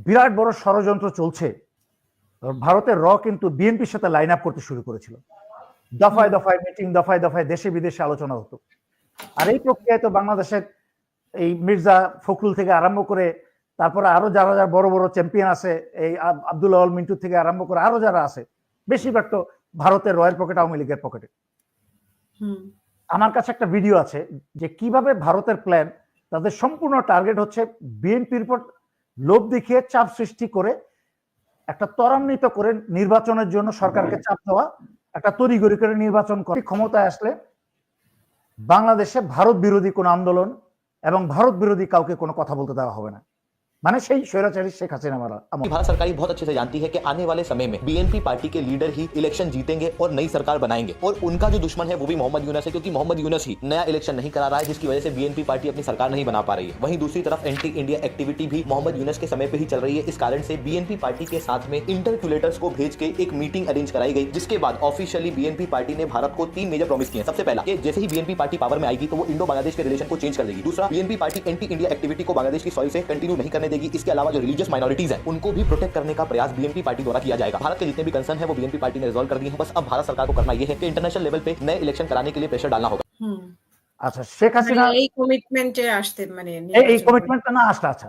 বিরাট বড় ষড়যন্ত্র চলছে। ভারতের কিন্তু বিএনপির সাথে লাইন আপ করতে শুরু করেছিল। দফায় দফায় মিটিং, দফায় দফায় দেশে বিদেশে আলোচনা হতো। আর এই প্রক্রিয়ায় তো বাংলাদেশের এই মির্জা ফখরুল থেকে আরম্ভ করে তারপরে আরো যারা যারা বড় বড় চ্যাম্পিয়ন আছে, এই আব্দুল্লাহ আল মিন্টু থেকে আরম্ভ করে আরো যারা আছে, বেশিরভাগ তো ভারতের রয়ের পকেট, আওয়ামী লীগের পকেটে। আমার কাছে একটা ভিডিও আছে যে কিভাবে ভারতের প্ল্যান, তাদের সম্পূর্ণ টার্গেট হচ্ছে বিএনপির উপর লোভ দেখিয়ে চাপ সৃষ্টি করে একটা ত্বরান্বিত করে নির্বাচনের জন্য সরকারকে চাপ দেওয়া, একটা তড়িঘড়ি করে নির্বাচন করে ক্ষমতায় আসলে বাংলাদেশে ভারত বিরোধী কোন আন্দোলন এবং ভারত বিরোধী কাউকে কোনো কথা বলতে দেওয়া হবে না। माने সেই স্বৈরাচারী শেখ হাসিনা मारा। भारत सरकार बहुत अच्छे से जानती है कि आने वाले समय में बीएनपी पार्टी के लीडर ही इलेक्शन जीतेंगे और नई सरकार बनाएंगे, और उनका जो दुश्मन है वो भी मोहम्मद यूनुस है, क्योंकि मोहम्मद यूनुस ही नया इलेक्शन नहीं करा रहा है, जिसकी वजह से बीएनपी पार्टी अपनी सरकार नहीं बना पा रही है। वहीं दूसरी तरफ एंटी इंडिया एक्टिविटी भी मोहम्मद यूनुस के समय पे ही चल रही है। इस कारण से बीएनपी पार्टी के साथ में इंटरक्यूलेटर्स को भेज के एक मीटिंग अरेंज कराई गई, जिसके बाद ऑफिशियली बीएनपी पार्टी ने भारत को 3 मेजर प्रॉमिस किए। सबसे पहला कि जैसे ही बीएनपी पार्टी पावर में आएगी तो वो इंडो बांग्लादेश के रिलेशन को चेंज कर देगी। दूसरा, BNP party anti India activity को बांग्लादेश की सॉइल से कंटिन्यू नहीं करने देगी। इसके अलावा जो रिलीजियस माइनॉरिटीज हैं उनको भी प्रोटेक्ट करने का प्रयास बीएनपी पार्टी द्वारा किया जाएगा। भारत के जितने भी कंसर्न है वो बीएनपी पार्टी ने रिजॉल्व कर दिए हैं। बस अब भारत सरकार को करना ये है कि इंटरनेशनल लेवल पे नए इलेक्शन कराने के लिए प्रेशर डालना होगा। अच्छा, शेख हासिना এই কমিটমেন্টে আসতে মানে এই কমিটমেন্টটা না আসলে, আচ্ছা